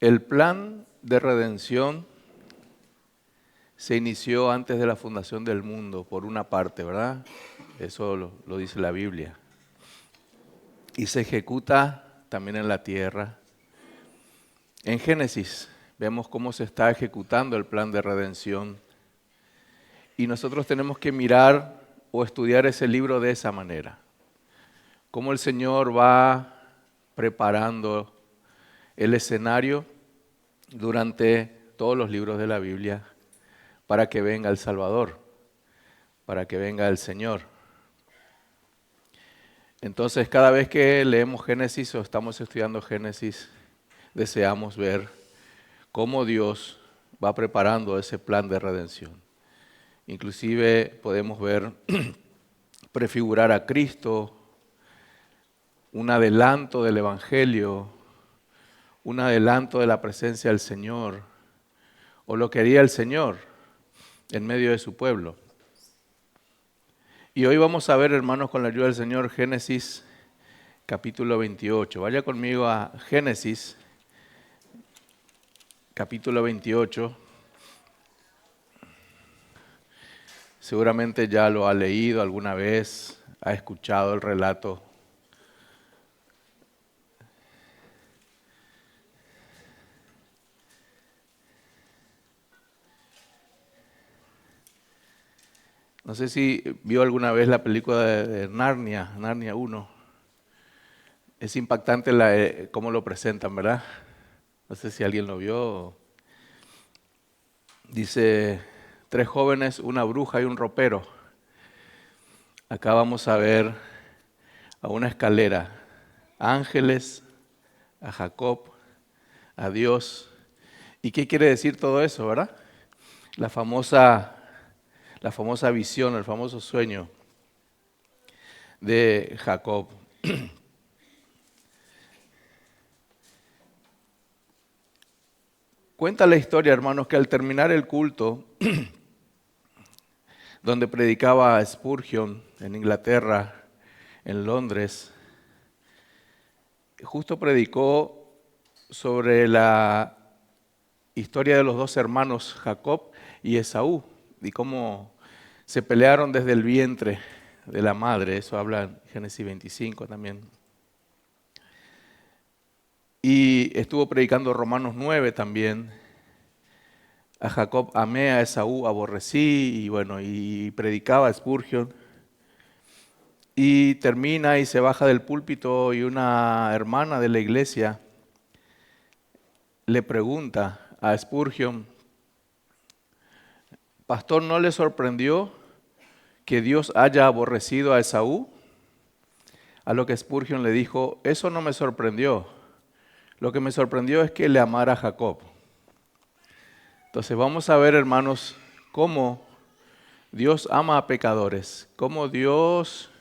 El plan de redención se inició antes de la fundación del mundo, por una parte, ¿verdad? Eso lo dice la Biblia. Y se ejecuta también en la tierra. En Génesis vemos cómo se está ejecutando el plan de redención. Y nosotros tenemos que mirar o estudiar ese libro de esa manera. Cómo el Señor va preparando el escenario durante todos los libros de la Biblia para que venga el Salvador, para que venga el Señor. Entonces, cada vez que leemos Génesis o estamos estudiando Génesis, deseamos ver cómo Dios va preparando ese plan de redención. Inclusive podemos ver prefigurar a Cristo, un adelanto del Evangelio, un adelanto de la presencia del Señor, o lo que haría el Señor en medio de su pueblo. Y hoy vamos a ver, hermanos, con la ayuda del Señor, Génesis capítulo 28. Vaya conmigo a Génesis capítulo 28. Seguramente ya lo ha leído alguna vez, ha escuchado el relato. No sé si vio alguna vez la película de Narnia, Narnia 1. Es impactante cómo lo presentan, ¿verdad? No sé si alguien lo vio. Dice, 3 jóvenes, una bruja y un ropero. Acá vamos a ver a una escalera, ángeles, a Jacob, a Dios. ¿Y qué quiere decir todo eso, verdad? La famosa visión, el famoso sueño de Jacob. Cuenta la historia, hermanos, que al terminar el culto, donde predicaba Spurgeon en Inglaterra, en Londres, justo predicó sobre la historia de los 2 hermanos, Jacob y Esaú, y cómo se pelearon desde el vientre de la madre. Eso habla en Génesis 25 también. Y estuvo predicando Romanos 9 también. A Jacob amé, a Esaú aborrecí, y bueno, y predicaba Spurgeon. Y termina y se baja del púlpito y una hermana de la iglesia le pregunta a Spurgeon, ¿pastor, no le sorprendió que Dios haya aborrecido a Esaú? A lo que Spurgeon le dijo, eso no me sorprendió. Lo que me sorprendió es que le amara a Jacob. Entonces vamos a ver, hermanos, cómo Dios ama a pecadores, cómo Dios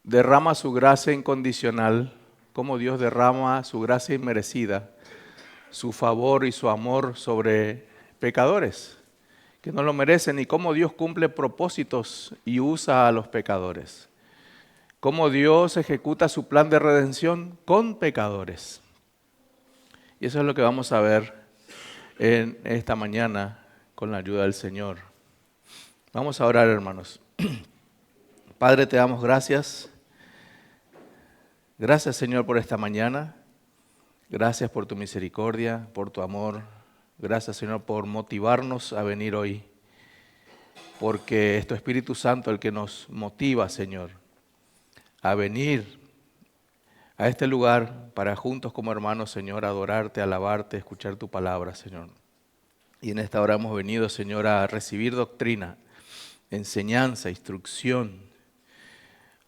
derrama su gracia incondicional, cómo Dios derrama su gracia inmerecida, su favor y su amor sobre pecadores que no lo merecen, y cómo Dios cumple propósitos y usa a los pecadores. Cómo Dios ejecuta su plan de redención con pecadores. Y eso es lo que vamos a ver en esta mañana con la ayuda del Señor. Vamos a orar, hermanos. Padre, te damos gracias. Gracias, Señor, por esta mañana. Gracias por tu misericordia, por tu amor. Gracias, Señor, por motivarnos a venir hoy. Porque es tu Espíritu Santo el que nos motiva, Señor, a venir a este lugar para juntos como hermanos, Señor, adorarte, alabarte, escuchar tu palabra, Señor. Y en esta hora hemos venido, Señor, a recibir doctrina, enseñanza, instrucción,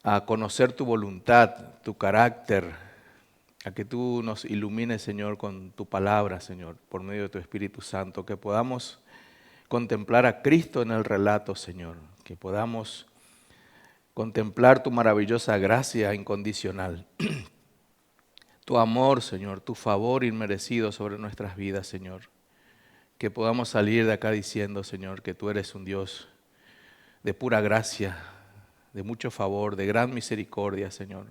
a conocer tu voluntad, tu carácter, a que tú nos ilumines, Señor, con tu palabra, Señor, por medio de tu Espíritu Santo, que podamos contemplar a Cristo en el relato, Señor, que podamos contemplar tu maravillosa gracia incondicional, tu amor, Señor, tu favor inmerecido sobre nuestras vidas, Señor, que podamos salir de acá diciendo, Señor, que tú eres un Dios de pura gracia, de mucho favor, de gran misericordia, Señor,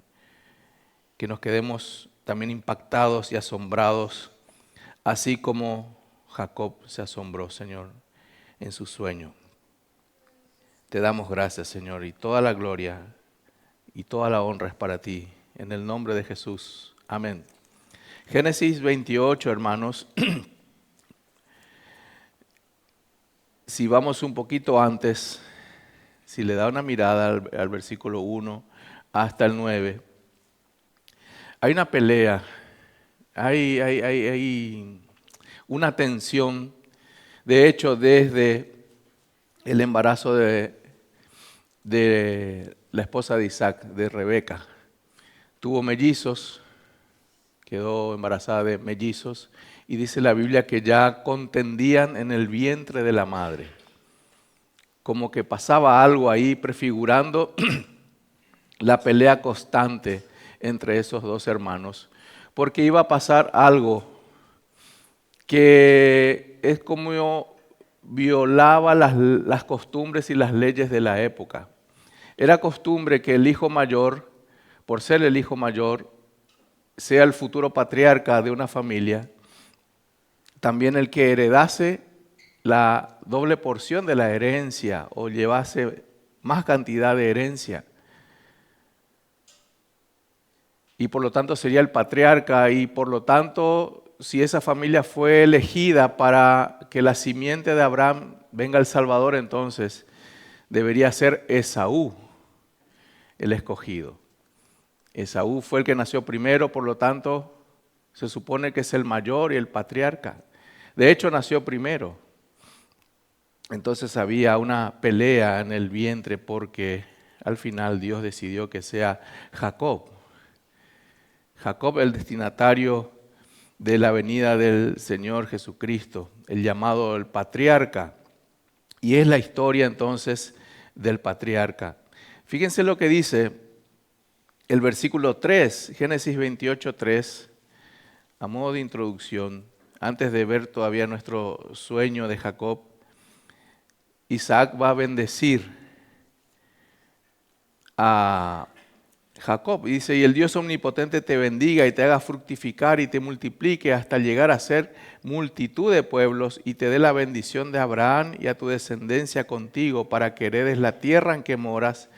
que nos quedemos también impactados y asombrados así como Jacob se asombró, Señor, en su sueño. Te damos gracias, Señor, y toda la gloria y toda la honra es para ti, en el nombre de Jesús. Amén. Génesis 28, hermanos. Si vamos un poquito antes, si le da una mirada al versículo 1 hasta el 9, hay una pelea, hay una tensión. De hecho, desde el embarazo de la esposa de Isaac, de Rebeca, tuvo mellizos, quedó embarazada de mellizos, y dice la Biblia que ya contendían en el vientre de la madre. Como que pasaba algo ahí prefigurando la pelea constante entre esos dos hermanos, porque iba a pasar algo que es como violaba las costumbres y las leyes de la época. Era costumbre que el hijo mayor, por ser el hijo mayor, sea el futuro patriarca de una familia, también el que heredase la doble porción de la herencia o llevase más cantidad de herencia. Y por lo tanto sería el patriarca, y por lo tanto, si esa familia fue elegida para que la simiente de Abraham venga al Salvador, entonces debería ser Esaú el escogido. Esaú fue el que nació primero, por lo tanto, se supone que es el mayor y el patriarca. De hecho, nació primero. Entonces había una pelea en el vientre porque al final Dios decidió que sea Jacob. Jacob, el destinatario de la venida del Señor Jesucristo, el llamado el patriarca. Y es la historia entonces del patriarca. Fíjense lo que dice el versículo 3, Génesis 28, 3, a modo de introducción, antes de ver todavía nuestro sueño de Jacob. Isaac va a bendecir a Jacob. Y dice, y el Dios omnipotente te bendiga y te haga fructificar y te multiplique hasta llegar a ser multitud de pueblos y te dé la bendición de Abraham y a tu descendencia contigo para que heredes la tierra en que moras,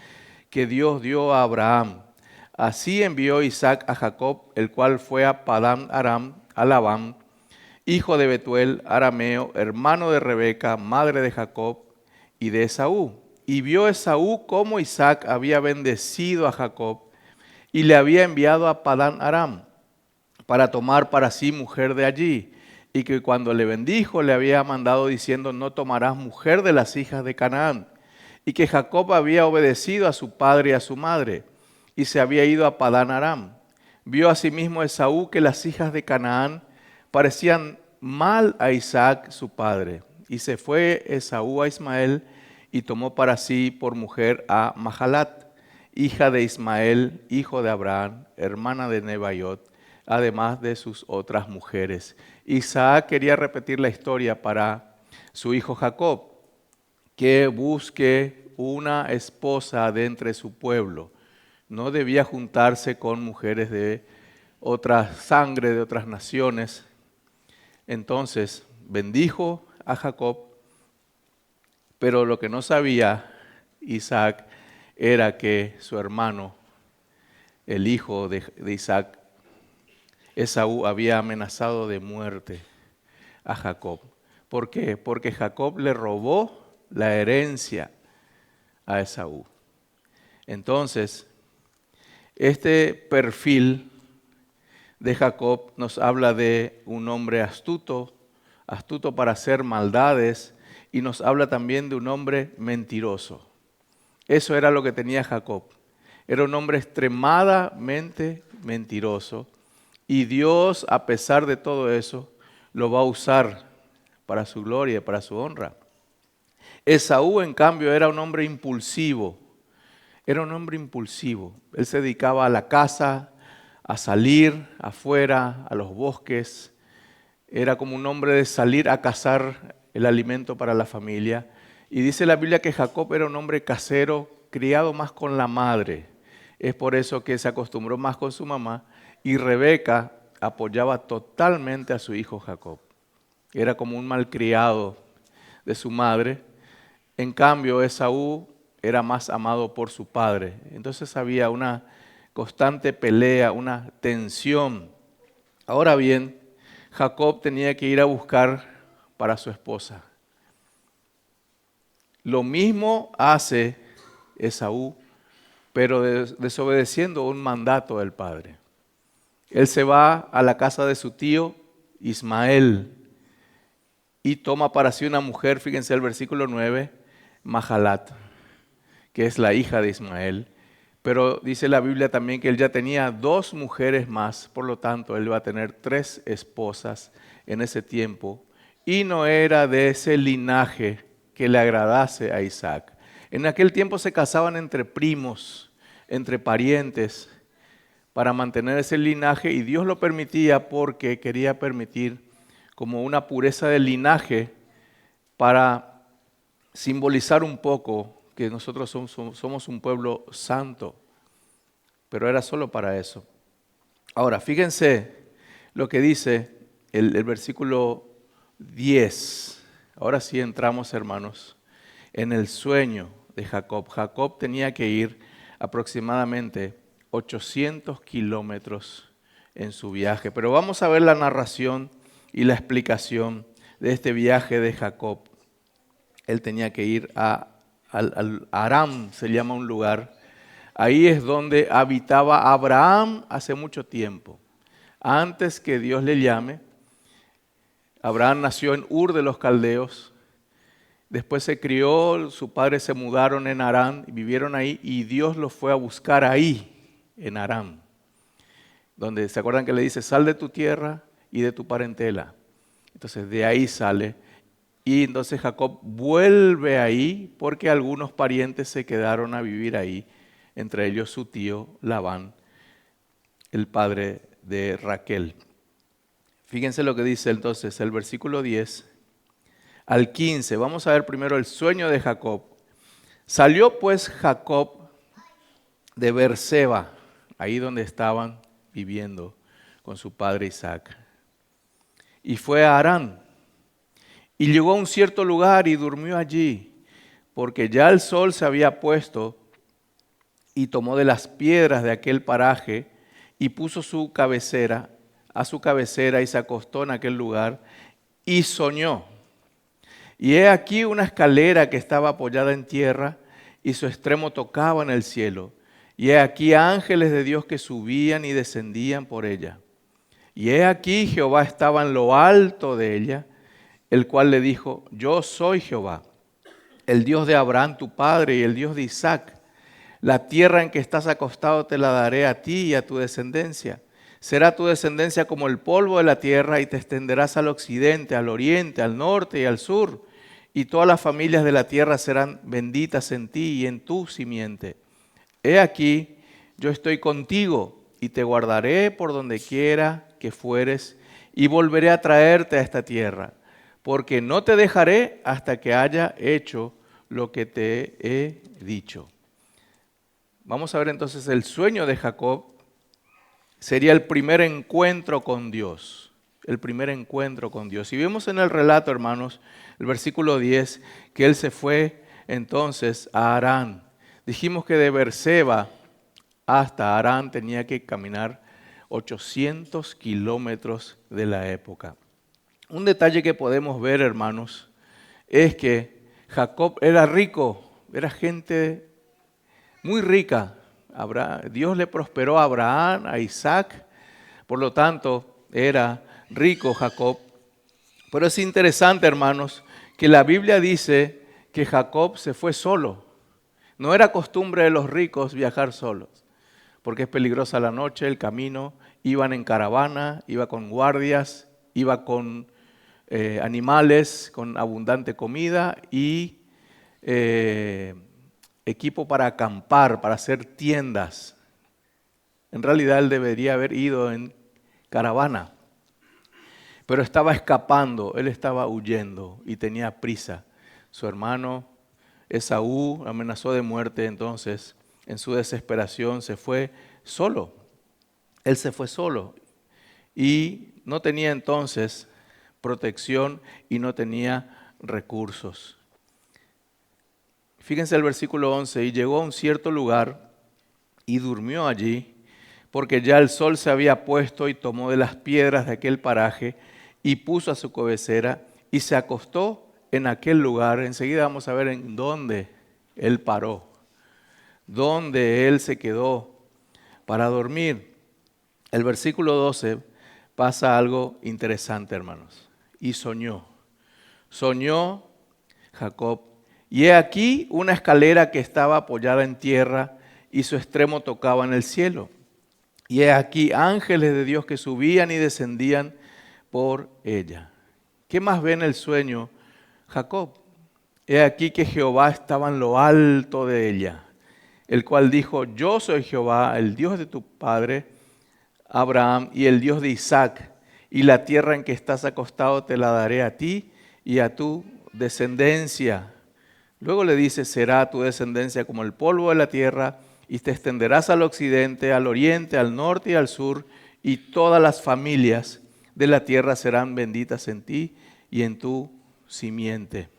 que Dios dio a Abraham. Así envió Isaac a Jacob, el cual fue a Padán Aram, a Labán, hijo de Betuel, arameo, hermano de Rebeca, madre de Jacob y de Esaú. Y vio Esaú cómo Isaac había bendecido a Jacob y le había enviado a Padán Aram para tomar para sí mujer de allí, y que cuando le bendijo le había mandado diciendo, no tomarás mujer de las hijas de Canaán, y que Jacob había obedecido a su padre y a su madre, y se había ido a Padán Aram. Vio asimismo Esaú que las hijas de Canaán parecían mal a Isaac su padre, y se fue Esaú a Ismael y tomó para sí por mujer a Mahalat, hija de Ismael, hijo de Abraham, hermana de Nebaiot, además de sus otras mujeres. Isaac quería repetir la historia para su hijo Jacob, que busque una esposa de entre su pueblo. No debía juntarse con mujeres de otra sangre, de otras naciones. Entonces bendijo a Jacob, pero lo que no sabía Isaac era que su hermano, el hijo de Isaac, Esaú, había amenazado de muerte a Jacob. ¿Por qué? Porque Jacob le robó la herencia a Esaú. Entonces, este perfil de Jacob nos habla de un hombre astuto, astuto para hacer maldades, y nos habla también de un hombre mentiroso. Eso era lo que tenía Jacob. Era un hombre extremadamente mentiroso, y Dios, a pesar de todo eso, lo va a usar para su gloria, para su honra. Esaú, en cambio, era un hombre impulsivo. Era un hombre impulsivo. Él se dedicaba a la caza, a salir afuera, a los bosques. Era como un hombre de salir a cazar el alimento para la familia. Y dice la Biblia que Jacob era un hombre casero, criado más con la madre. Es por eso que se acostumbró más con su mamá. Y Rebeca apoyaba totalmente a su hijo Jacob. Era como un malcriado de su madre. En cambio, Esaú era más amado por su padre. Entonces había una constante pelea, una tensión. Ahora bien, Jacob tenía que ir a buscar para su esposa. Lo mismo hace Esaú, pero desobedeciendo un mandato del padre. Él se va a la casa de su tío Ismael y toma para sí una mujer, fíjense el versículo 9, Mahalat, que es la hija de Ismael. Pero dice la Biblia también que él ya tenía 2 mujeres más, por lo tanto él va a tener 3 esposas en ese tiempo. Y no era de ese linaje que le agradase a Isaac. En aquel tiempo se casaban entre primos, entre parientes, para mantener ese linaje, y Dios lo permitía porque quería permitir como una pureza del linaje para simbolizar un poco que nosotros somos un pueblo santo, pero era solo para eso. Ahora, fíjense lo que dice el versículo 10. Ahora sí entramos, hermanos, en el sueño de Jacob. Jacob tenía que ir aproximadamente 800 kilómetros en su viaje, pero vamos a ver la narración y la explicación de este viaje de Jacob. Él tenía que ir al Aram, se llama un lugar. Ahí es donde habitaba Abraham hace mucho tiempo. Antes que Dios le llame, Abraham nació en Ur de los Caldeos. Después se crió, sus padres se mudaron en Harán y vivieron ahí, y Dios los fue a buscar ahí, en Harán. Donde se acuerdan que le dice, sal de tu tierra y de tu parentela. Entonces de ahí sale. Y entonces Jacob vuelve ahí porque algunos parientes se quedaron a vivir ahí, entre ellos su tío Labán, el padre de Raquel. Fíjense lo que dice entonces el versículo 10 al 15. Vamos a ver primero el sueño de Jacob. Salió pues Jacob de Beerseba, ahí donde estaban viviendo con su padre Isaac, y fue a Harán. Y llegó a un cierto lugar y durmió allí, porque ya el sol se había puesto, y tomó de las piedras de aquel paraje y puso a su cabecera y se acostó en aquel lugar y soñó. Y he aquí una escalera que estaba apoyada en tierra y su extremo tocaba en el cielo. Y he aquí ángeles de Dios que subían y descendían por ella. Y he aquí Jehová estaba en lo alto de ella, el cual le dijo, yo soy Jehová, el Dios de Abraham tu padre y el Dios de Isaac. La tierra en que estás acostado te la daré a ti y a tu descendencia. Será tu descendencia como el polvo de la tierra y te extenderás al occidente, al oriente, al norte y al sur. Y todas las familias de la tierra serán benditas en ti y en tu simiente. He aquí, yo estoy contigo y te guardaré por donde quiera que fueres y volveré a traerte a esta tierra, porque no te dejaré hasta que haya hecho lo que te he dicho. Vamos a ver entonces el sueño de Jacob. Sería el primer encuentro con Dios, el primer encuentro con Dios. Y vemos en el relato, hermanos, el versículo 10, que él se fue entonces a Harán. Dijimos que de Beerseba hasta Harán tenía que caminar 800 kilómetros de la época. Un detalle que podemos ver, hermanos, es que Jacob era rico, era gente muy rica. Dios le prosperó a Abraham, a Isaac, por lo tanto era rico Jacob. Pero es interesante, hermanos, que la Biblia dice que Jacob se fue solo. No era costumbre de los ricos viajar solos, porque es peligrosa la noche, el camino, iban en caravana, iba con guardias, iba con animales, con abundante comida y equipo para acampar, para hacer tiendas. En realidad él debería haber ido en caravana, pero estaba escapando, él estaba huyendo y tenía prisa. Su hermano Esaú amenazó de muerte, entonces en su desesperación se fue solo. Él se fue solo y no tenía entonces protección y no tenía recursos. Fíjense el versículo 11, y llegó a un cierto lugar y durmió allí, porque ya el sol se había puesto, y tomó de las piedras de aquel paraje y puso a su cabecera y se acostó en aquel lugar. Enseguida vamos a ver en dónde él paró, dónde él se quedó para dormir. El versículo 12 pasa algo interesante, hermanos. Y soñó Jacob, y he aquí una escalera que estaba apoyada en tierra y su extremo tocaba en el cielo. Y he aquí ángeles de Dios que subían y descendían por ella. ¿Qué más ve en el sueño Jacob? He aquí que Jehová estaba en lo alto de ella, el cual dijo: yo soy Jehová, el Dios de tu padre Abraham y el Dios de Isaac, y la tierra en que estás acostado te la daré a ti y a tu descendencia. Luego le dice: será tu descendencia como el polvo de la tierra, y te extenderás al occidente, al oriente, al norte y al sur, y todas las familias de la tierra serán benditas en ti y en tu simiente.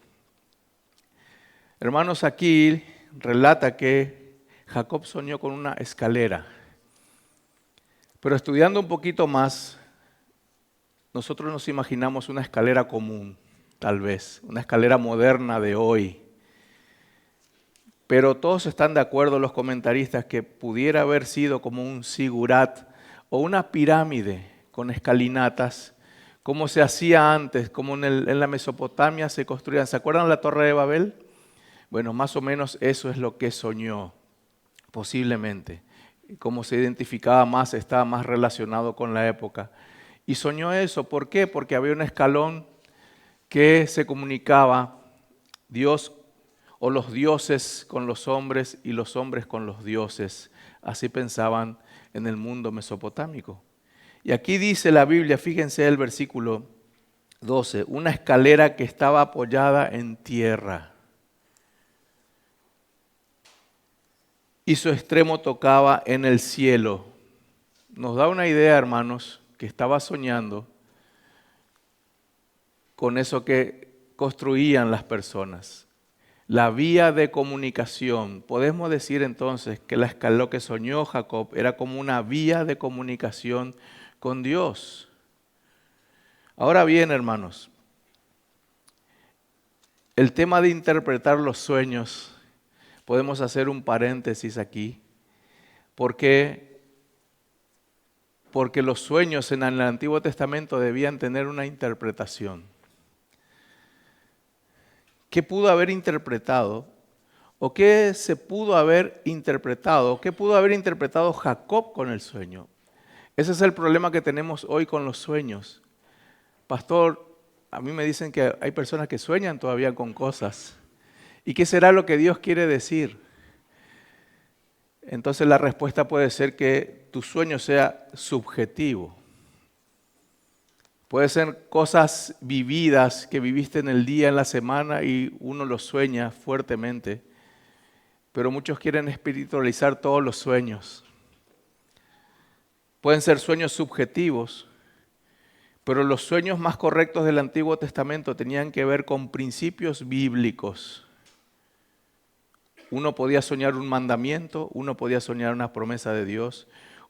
Hermanos, aquí relata que Jacob soñó con una escalera. Pero estudiando un poquito más, nosotros nos imaginamos una escalera común, tal vez, una escalera moderna de hoy. Pero todos están de acuerdo, los comentaristas, que pudiera haber sido como un sigurat o una pirámide con escalinatas, como se hacía antes, como en la Mesopotamia se construían. ¿Se acuerdan la Torre de Babel? Bueno, más o menos eso es lo que soñó, posiblemente. Como se identificaba más, estaba más relacionado con la época. Y soñó eso, ¿por qué? Porque había un escalón que se comunicaba, Dios o los dioses con los hombres y los hombres con los dioses. Así pensaban en el mundo mesopotámico. Y aquí dice la Biblia, fíjense el versículo 12, una escalera que estaba apoyada en tierra y su extremo tocaba en el cielo. Nos da una idea, hermanos, que estaba soñando con eso que construían las personas. La vía de comunicación. Podemos decir entonces que lo que soñó Jacob era como una vía de comunicación con Dios. Ahora bien, hermanos, el tema de interpretar los sueños, podemos hacer un paréntesis aquí, porque los sueños en el Antiguo Testamento debían tener una interpretación. ¿Qué pudo haber interpretado? ¿O qué se pudo haber interpretado? ¿Qué pudo haber interpretado Jacob con el sueño? Ese es el problema que tenemos hoy con los sueños. Pastor, a mí me dicen que hay personas que sueñan todavía con cosas. ¿Y qué será lo que Dios quiere decir? Entonces la respuesta puede ser que tu sueño sea subjetivo. Puede ser cosas vividas que viviste en el día, en la semana, y uno lo sueña fuertemente. Pero muchos quieren espiritualizar todos los sueños. Pueden ser sueños subjetivos, pero los sueños más correctos del Antiguo Testamento tenían que ver con principios bíblicos. Uno podía soñar un mandamiento, uno podía soñar una promesa de Dios,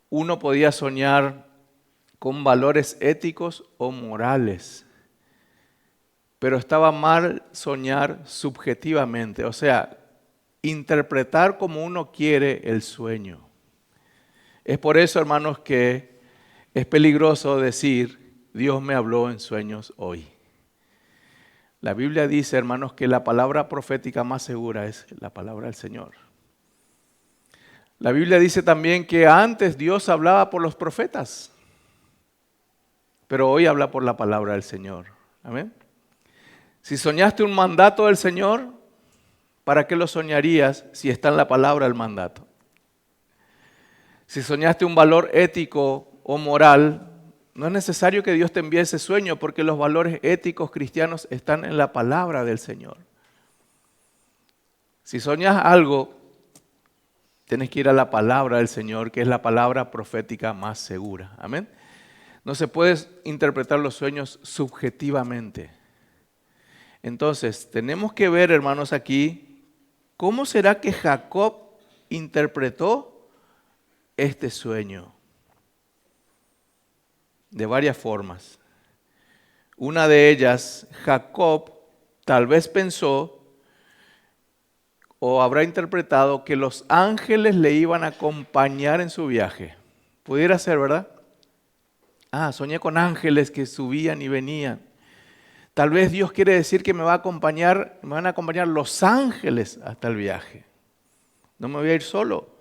uno podía soñar con valores éticos o morales. Pero estaba mal soñar subjetivamente, o sea, interpretar como uno quiere el sueño. Es por eso, hermanos, que es peligroso decir: Dios me habló en sueños hoy. La Biblia dice, hermanos, que la palabra profética más segura es la palabra del Señor. La Biblia dice también que antes Dios hablaba por los profetas, pero hoy habla por la palabra del Señor. Amén. Si soñaste un mandato del Señor, ¿para qué lo soñarías si está en la palabra el mandato? Si soñaste un valor ético o moral, no es necesario que Dios te envíe ese sueño, porque los valores éticos cristianos están en la palabra del Señor. Si soñas algo, tienes que ir a la palabra del Señor, que es la palabra profética más segura. Amén. No se puede interpretar los sueños subjetivamente. Entonces, tenemos que ver, hermanos, aquí, ¿cómo será que Jacob interpretó este sueño? De varias formas. Una de ellas, Jacob tal vez pensó o habrá interpretado que los ángeles le iban a acompañar en su viaje. Pudiera ser, ¿verdad? Soñé con ángeles que subían y venían. Tal vez Dios quiere decir que me van a acompañar los ángeles hasta el viaje. No me voy a ir solo.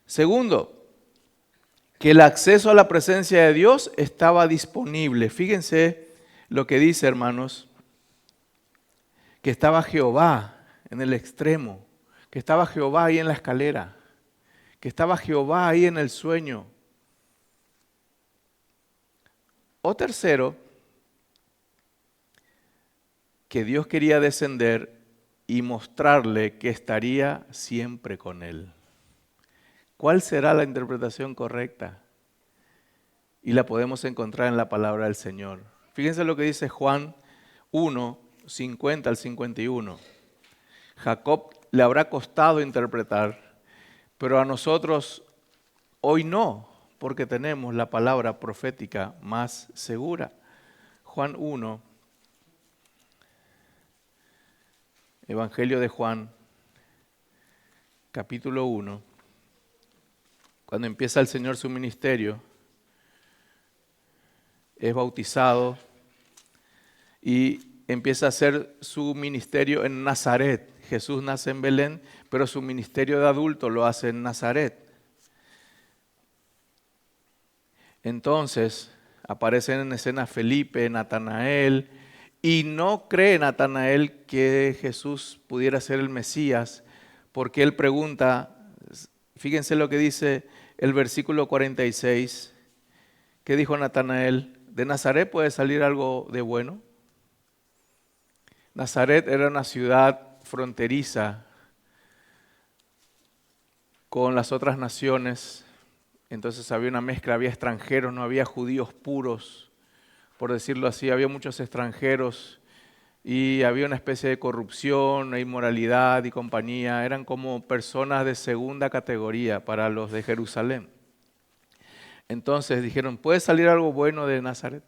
Segundo, que el acceso a la presencia de Dios estaba disponible. Fíjense lo que dice, hermanos, que estaba Jehová en el extremo, que estaba Jehová ahí en la escalera, que estaba Jehová ahí en el sueño. O tercero, que Dios quería descender y mostrarle que estaría siempre con él. ¿Cuál será la interpretación correcta? Y la podemos encontrar en la palabra del Señor. Fíjense lo que dice Juan 1, 50 al 51. Jacob le habrá costado interpretar, pero a nosotros hoy no, porque tenemos la palabra profética más segura. Juan 1, Evangelio de Juan, capítulo 1, cuando empieza el Señor su ministerio, es bautizado y empieza a hacer su ministerio en Nazaret. Jesús nace en Belén, pero su ministerio de adulto lo hace en Nazaret. Entonces aparecen en escena Felipe, Natanael, y no cree Natanael que Jesús pudiera ser el Mesías, porque él pregunta, fíjense lo que dice el versículo 46, ¿qué dijo Natanael? ¿De Nazaret puede salir algo de bueno? Nazaret era una ciudad fronteriza con las otras naciones, entonces había una mezcla, había extranjeros, no había judíos puros, por decirlo así, había muchos extranjeros y había una especie de corrupción, inmoralidad y compañía, eran como personas de segunda categoría para los de Jerusalén. Entonces dijeron, ¿puede salir algo bueno de Nazaret?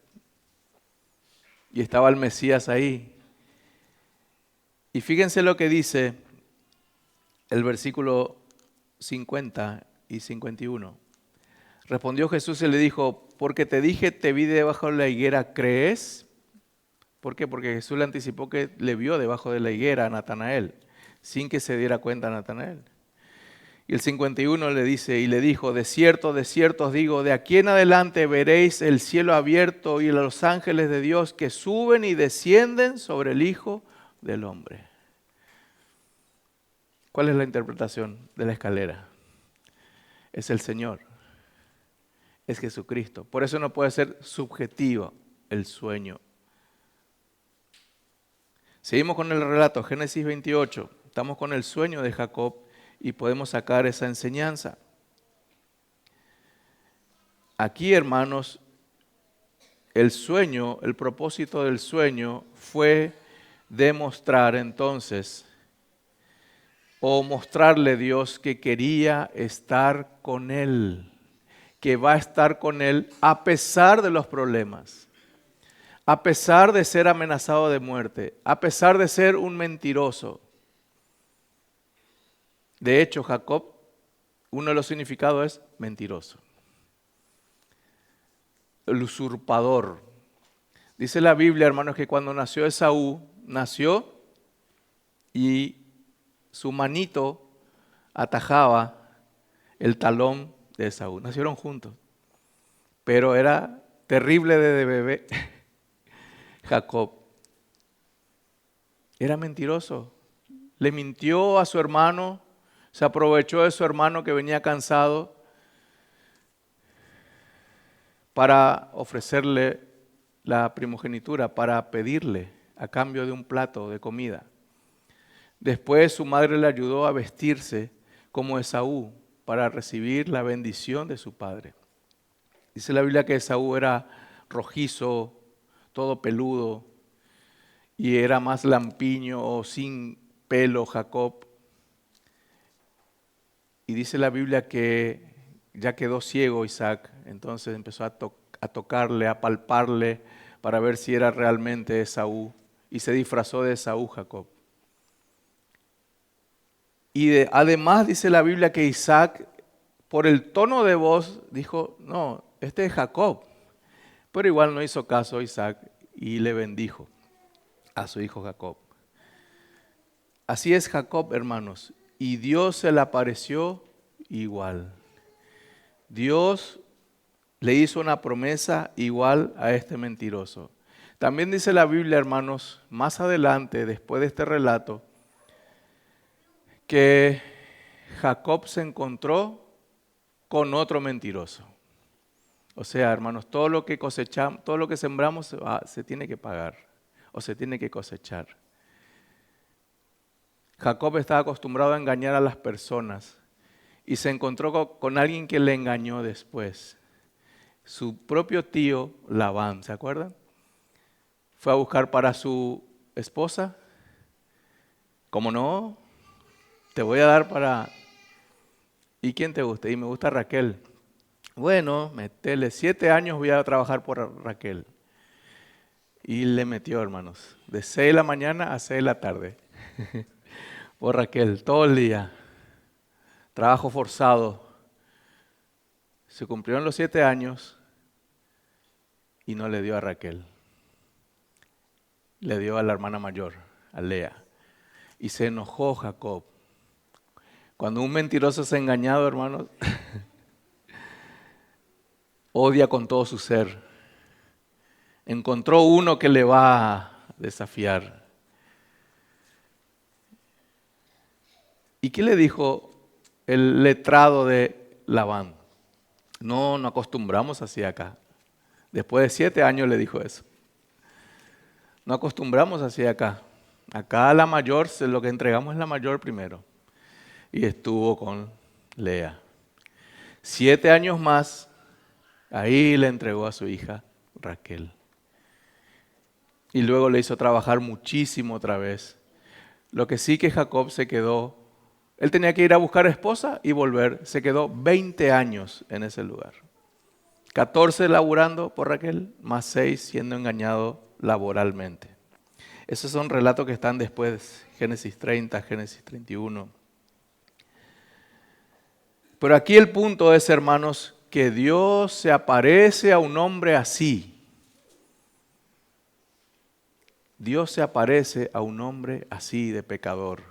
Y estaba el Mesías ahí. Y fíjense lo que dice el versículo 50 y 51. Respondió Jesús y le dijo, porque te dije, te vi debajo de la higuera, ¿crees? ¿Por qué? Porque Jesús le anticipó que le vio debajo de la higuera a Natanael, sin que se diera cuenta Natanael. Y el 51 le dice, y le dijo, de cierto os digo, de aquí en adelante veréis el cielo abierto y los ángeles de Dios que suben y descienden sobre el Hijo del Hombre. ¿Cuál es la interpretación de la escalera? Es el Señor, es Jesucristo. Por eso no puede ser subjetivo el sueño. Seguimos con el relato, Génesis 28. Estamos con el sueño de Jacob y podemos sacar esa enseñanza. Aquí, hermanos, el sueño, el propósito del sueño fue demostrar entonces o mostrarle a Dios que quería estar con él, que va a estar con él a pesar de los problemas, a pesar de ser amenazado de muerte, a pesar de ser un mentiroso. De hecho, Jacob, uno de los significados es mentiroso, el usurpador. Dice la Biblia, hermanos, que cuando nació Esaú, nació y su manito atajaba el talón de Esaú. Nacieron juntos, pero era terrible de bebé. Jacob era mentiroso, le mintió a su hermano, se aprovechó de su hermano que venía cansado para ofrecerle la primogenitura, para pedirle a cambio de un plato de comida. Después su madre le ayudó a vestirse como Esaú para recibir la bendición de su padre. Dice la Biblia que Esaú era rojizo, todo peludo, y era más lampiño o sin pelo Jacob. Y dice la Biblia que ya quedó ciego Isaac, entonces empezó a tocarle, a palparle para ver si era realmente Esaú. Y se disfrazó de Esaú Jacob. Y además dice la Biblia que Isaac, por el tono de voz, dijo, no, este es Jacob. Pero igual no hizo caso a Isaac y le bendijo a su hijo Jacob. Así es Jacob, hermanos. Y Dios se le apareció igual. Dios le hizo una promesa igual a este mentiroso. También dice la Biblia, hermanos, más adelante, después de este relato, que Jacob se encontró con otro mentiroso. O sea, hermanos, todo lo que cosechamos, todo lo que sembramos se tiene que pagar o se tiene que cosechar. Jacob estaba acostumbrado a engañar a las personas y se encontró con alguien que le engañó después. Su propio tío Labán, ¿se acuerdan? Fue a buscar para su esposa. ¿Cómo no? Te voy a dar para... ¿Y quién te gusta? Y me gusta Raquel. Bueno, metele 7 años voy a trabajar por Raquel. Y le metió, hermanos, de 6 de la mañana a 6 de la tarde. Por Raquel, todo el día. Trabajo forzado. Se cumplieron los 7 años y no le dio a Raquel. Le dio a la hermana mayor, a Lea. Y se enojó Jacob. Cuando un mentiroso es engañado, hermanos, odia con todo su ser. Encontró uno que le va a desafiar. ¿Y qué le dijo el letrado de Labán? No acostumbramos así acá. Después de 7 años le dijo eso. No acostumbramos así acá. Acá la mayor, lo que entregamos es la mayor primero. Y estuvo con Lea. 7 años más, ahí le entregó a su hija Raquel. Y luego le hizo trabajar muchísimo otra vez. Lo que sí que Jacob se quedó, él tenía que ir a buscar esposa y volver. Se quedó 20 años en ese lugar. 14 laburando por Raquel, más 6 siendo engañado laboralmente. Esos son relatos que están después, Génesis 30, Génesis 31. Pero aquí el punto es, hermanos, que Dios se aparece a un hombre así. Dios se aparece a un hombre así de pecador.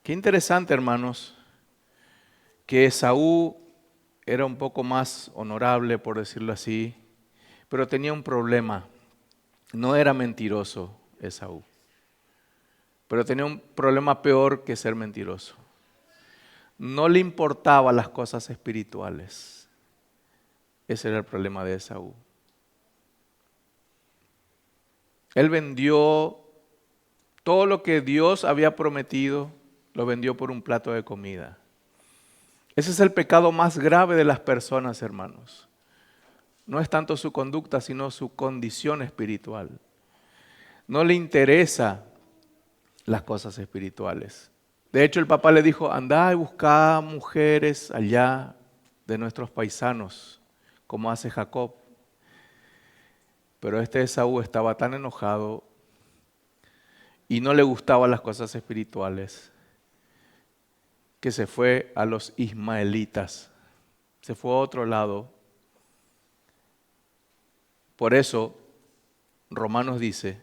Qué interesante, hermanos, que Esaú era un poco más honorable, por decirlo así, pero tenía un problema. No era mentiroso Esaú, pero tenía un problema peor que ser mentiroso. No le importaban las cosas espirituales. Ese era el problema de Esaú. Él vendió todo lo que Dios había prometido, lo vendió por un plato de comida. Ese es el pecado más grave de las personas, hermanos. No es tanto su conducta, sino su condición espiritual. No le interesa las cosas espirituales. De hecho, el papá le dijo, andá y buscá mujeres allá de nuestros paisanos, como hace Jacob. Pero este Esaú estaba tan enojado y no le gustaban las cosas espirituales que se fue a los ismaelitas. Se fue a otro lado. Por eso, Romanos dice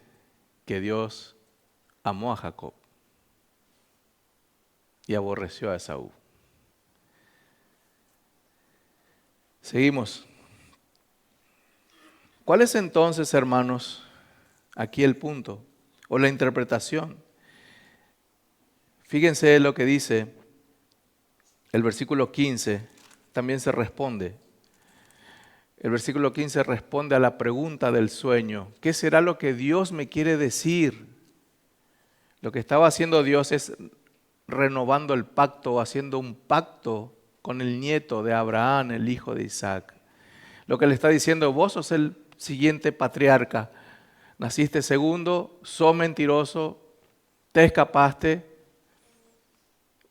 que Dios amó a Jacob y aborreció a Esaú. Seguimos. ¿Cuál es entonces, hermanos, aquí el punto o la interpretación? Fíjense lo que dice el versículo 15, también se responde. El versículo 15 responde a la pregunta del sueño. ¿Qué será lo que Dios me quiere decir? Lo que estaba haciendo Dios es renovando el pacto, haciendo un pacto con el nieto de Abraham, el hijo de Isaac. Lo que le está diciendo, vos sos el siguiente patriarca. Naciste segundo, sos mentiroso, te escapaste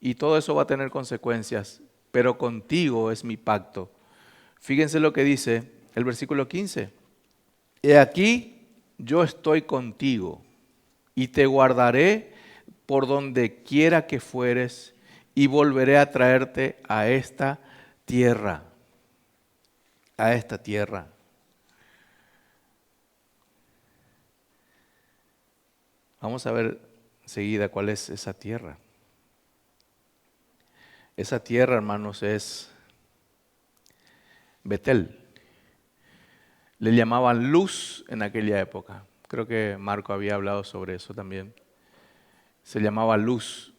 y todo eso va a tener consecuencias. Pero contigo es mi pacto. Fíjense lo que dice el versículo 15. He aquí, yo estoy contigo y te guardaré por donde quiera que fueres y volveré a traerte a esta tierra. A esta tierra. Vamos a ver enseguida cuál es esa tierra. Esa tierra, hermanos, es Betel. Le llamaban Luz en aquella época. Creo que Marco había hablado sobre eso también. Se llamaba Luz,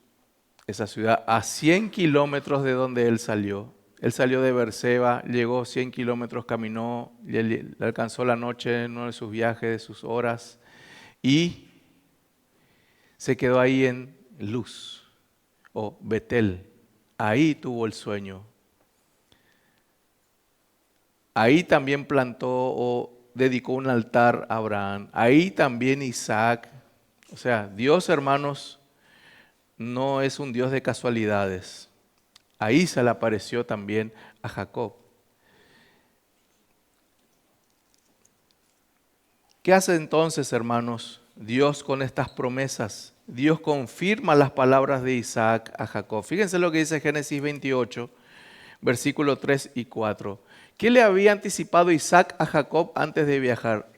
esa ciudad, a 100 kilómetros de donde él salió. Él salió de Beerseba, llegó 100 kilómetros, caminó, le alcanzó la noche en uno de sus viajes, de sus horas, y se quedó ahí en Luz, o Betel. Ahí tuvo el sueño. Ahí también plantó o dedicó un altar a Abraham. Ahí también Isaac. O sea, Dios, hermanos, no es un Dios de casualidades. Ahí se le apareció también a Jacob. ¿Qué hace entonces, hermanos, Dios con estas promesas? Dios confirma las palabras de Isaac a Jacob. Fíjense lo que dice Génesis 28, versículos 3 y 4. ¿Qué le había anticipado Isaac a Jacob antes de viajar?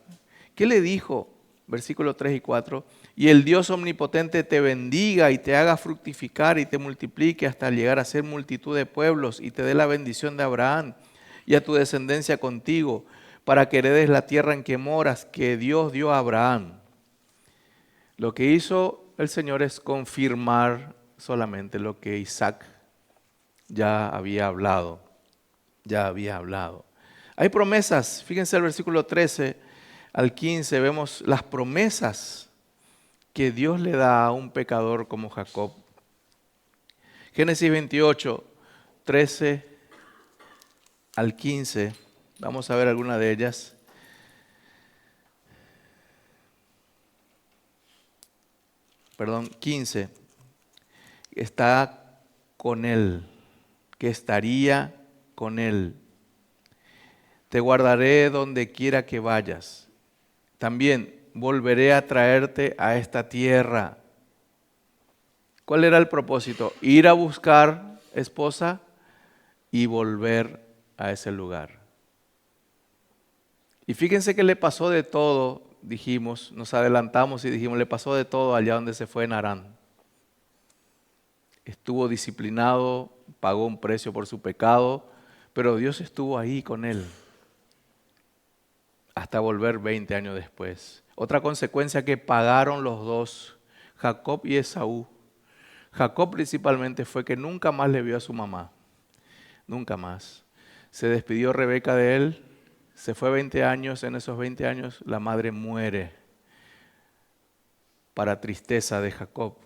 ¿Qué le dijo? Versículos 3 y 4. Y el Dios omnipotente te bendiga y te haga fructificar y te multiplique hasta llegar a ser multitud de pueblos y te dé la bendición de Abraham y a tu descendencia contigo, para que heredes la tierra en que moras, que Dios dio a Abraham. Lo que hizo el Señor es confirmar solamente lo que Isaac ya había hablado. Hay promesas, fíjense el versículo 13 al 15, vemos las promesas que Dios le da a un pecador como Jacob. Génesis 28, 13 al 15, vamos a ver alguna de ellas. Perdón, 15. Está con él, que estaría con él. Te guardaré donde quiera que vayas. También volveré a traerte a esta tierra. ¿Cuál era el propósito? Ir a buscar esposa y volver a ese lugar. Y fíjense que le pasó de todo, dijimos, nos adelantamos y dijimos, le pasó de todo allá donde se fue en Harán. Estuvo disciplinado, pagó un precio por su pecado, pero Dios estuvo ahí con él hasta volver 20 años después. Otra consecuencia que pagaron los dos, Jacob y Esaú. Jacob principalmente fue que nunca más le vio a su mamá, nunca más. Se despidió Rebeca de él, se fue 20 años, en esos 20 años la madre muere para tristeza de Jacob.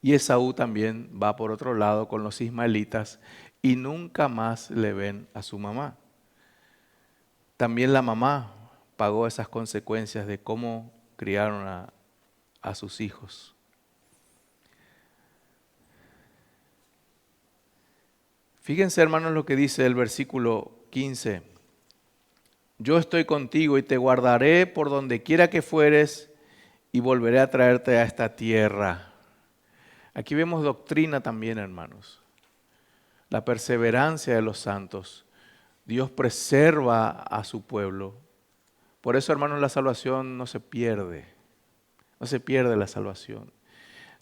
Y Esaú también va por otro lado con los ismaelitas y nunca más le ven a su mamá. También la mamá pagó esas consecuencias de cómo criaron a sus hijos. Fíjense, hermanos, lo que dice el versículo 15. Yo estoy contigo y te guardaré por donde quiera que fueres y volveré a traerte a esta tierra. Aquí vemos doctrina también, hermanos. La perseverancia de los santos. Dios preserva a su pueblo. Por eso, hermanos, la salvación no se pierde. No se pierde la salvación.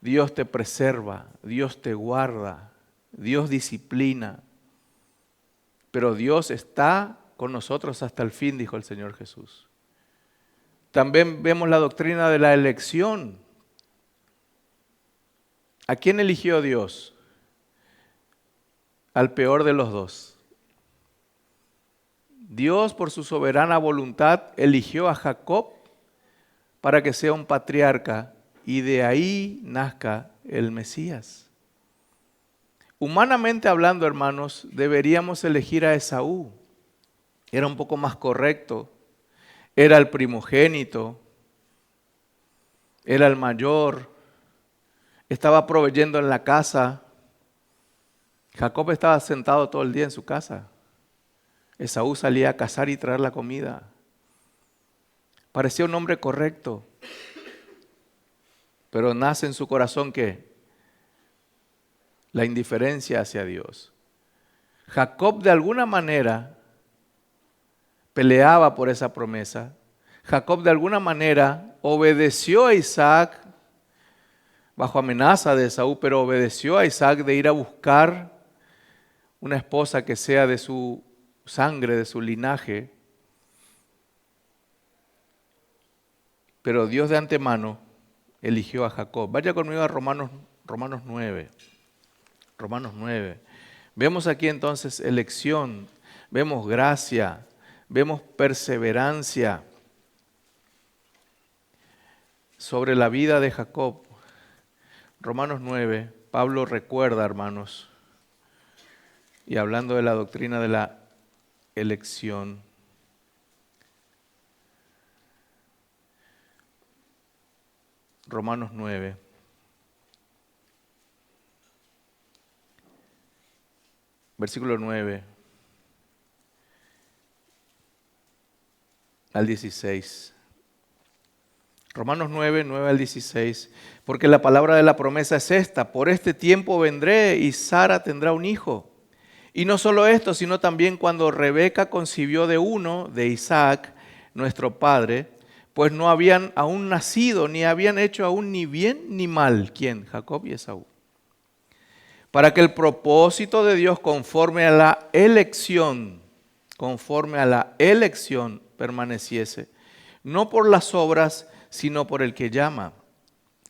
Dios te preserva, Dios te guarda, Dios disciplina. Pero Dios está con nosotros hasta el fin, dijo el Señor Jesús. También vemos la doctrina de la elección. ¿A quién eligió Dios? Al peor de los dos. Dios, por su soberana voluntad, eligió a Jacob para que sea un patriarca y de ahí nazca el Mesías. Humanamente hablando, hermanos, deberíamos elegir a Esaú. era un poco más correcto, era el primogénito, era el mayor, estaba proveyendo en la casa. Jacob estaba sentado todo el día en su casa. Esaú salía a cazar y traer la comida. Parecía un hombre correcto, pero nace en su corazón ¿qué? La indiferencia hacia Dios. Jacob de alguna manera peleaba por esa promesa. Jacob de alguna manera obedeció a Isaac bajo amenaza de Esaú, pero obedeció a Isaac de ir a buscar una esposa que sea de su sangre, de su linaje. Pero Dios de antemano eligió a Jacob. Vaya conmigo a Romanos 9. Romanos 9. Vemos aquí entonces elección, vemos gracia, vemos perseverancia sobre la vida de Jacob. Romanos 9, Pablo recuerda, hermanos, y hablando de la doctrina de la elección. Romanos 9. Versículo 9 al 16. Romanos 9, 9 al 16. Porque la palabra de la promesa es esta: por este tiempo vendré y Sara tendrá un hijo. Y no solo esto, sino también cuando Rebeca concibió de uno, de Isaac, nuestro padre, pues no habían aún nacido, ni habían hecho aún ni bien ni mal. ¿Quién? Jacob y Esaú. Para que el propósito de Dios conforme a la elección permaneciese, no por las obras, sino por el que llama.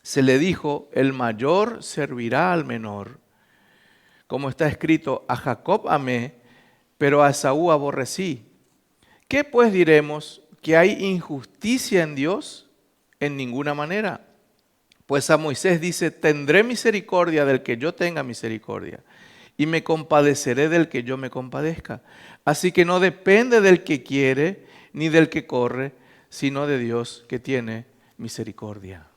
Se le dijo, el mayor servirá al menor. Como está escrito, a Jacob amé, pero a Esaú aborrecí. ¿Qué pues diremos? ¿Que hay injusticia en Dios? En ninguna manera. Pues a Moisés dice, tendré misericordia del que yo tenga misericordia, y me compadeceré del que yo me compadezca. Así que no depende del que quiere, ni del que corre, sino de Dios que tiene misericordia.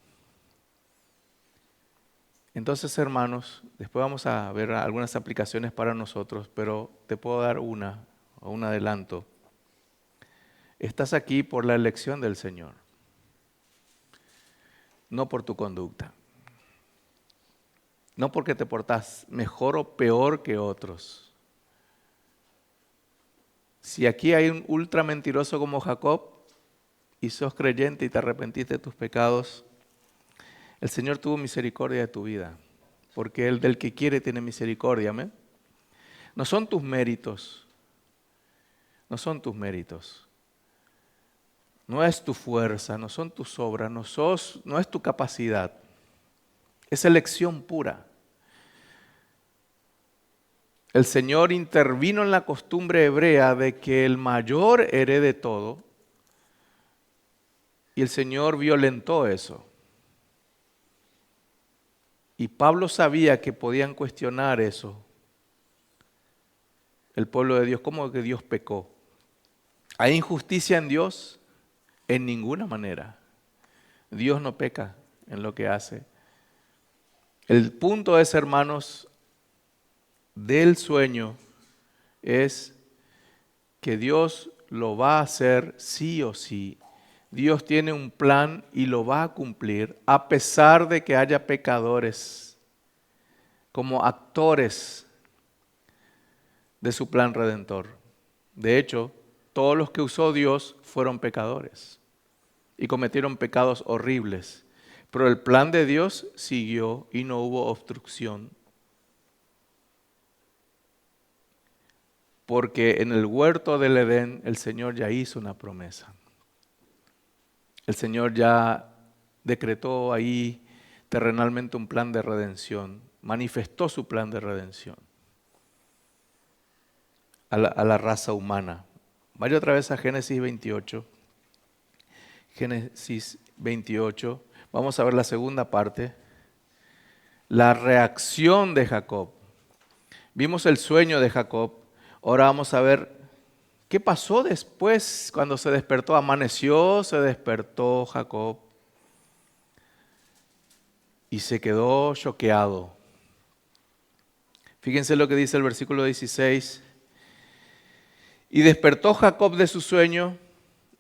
Entonces, hermanos, después vamos a ver algunas aplicaciones para nosotros, pero te puedo dar un adelanto. Estás aquí por la elección del Señor, no por tu conducta. No porque te portas mejor o peor que otros. Si aquí hay un ultra mentiroso como Jacob y sos creyente y te arrepentiste de tus pecados, el Señor tuvo misericordia de tu vida, porque Él del que quiere tiene misericordia. ¿Amén? No son tus méritos, no son tus méritos, no es tu fuerza, no son tus obras, no es tu capacidad, es elección pura. El Señor intervino en la costumbre hebrea de que el mayor herede todo, y el Señor violentó eso. Y Pablo sabía que podían cuestionar eso. El pueblo de Dios, ¿cómo que Dios pecó? ¿Hay injusticia en Dios? En ninguna manera. Dios no peca en lo que hace. El punto es, hermanos, del sueño es que Dios lo va a hacer sí o sí. Dios tiene un plan y lo va a cumplir a pesar de que haya pecadores como actores de su plan redentor. De hecho, todos los que usó Dios fueron pecadores y cometieron pecados horribles. Pero el plan de Dios siguió y no hubo obstrucción. Porque en el huerto del Edén el Señor ya hizo una promesa. El Señor ya decretó ahí terrenalmente un plan de redención, manifestó su plan de redención a la raza humana. Vaya otra vez a Génesis 28. Génesis 28. Vamos a ver la segunda parte. La reacción de Jacob. Vimos el sueño de Jacob. Ahora vamos a ver ¿Qué pasó después cuando se despertó? Amaneció, se despertó Jacob y se quedó choqueado. Fíjense lo que dice el versículo 16. Y despertó Jacob de su sueño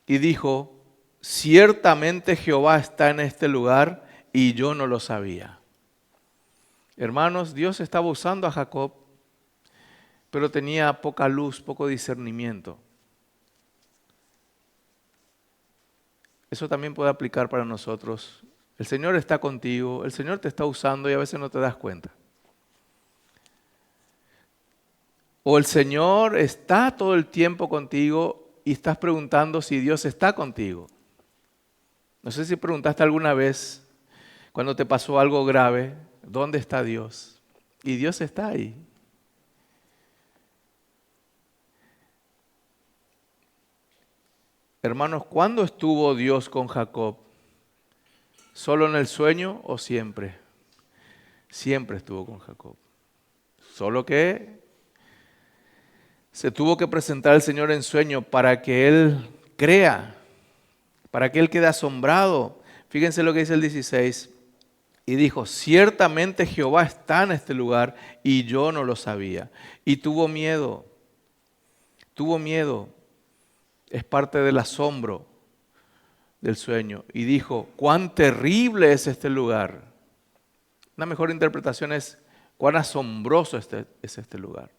y dijo, ciertamente Jehová está en este lugar y yo no lo sabía. Hermanos, Dios estaba usando a Jacob, pero tenía poca luz, poco discernimiento. Eso también puede aplicar para nosotros. El Señor está contigo, el Señor te está usando y a veces no te das cuenta. O el Señor está todo el tiempo contigo y estás preguntando si Dios está contigo. No sé si preguntaste alguna vez, cuando te pasó algo grave, ¿dónde está Dios? Y Dios está ahí. Hermanos, ¿cuándo estuvo Dios con Jacob? ¿Solo en el sueño o siempre? Siempre estuvo con Jacob. Solo que se tuvo que presentar al Señor en sueño para que Él crea, para que Él quede asombrado. Fíjense lo que dice el 16. Y dijo, ciertamente Jehová está en este lugar y yo no lo sabía. Y tuvo miedo. Es parte del asombro del sueño. Y dijo, cuán terrible es este lugar. Una mejor interpretación es, cuán asombroso es este lugar.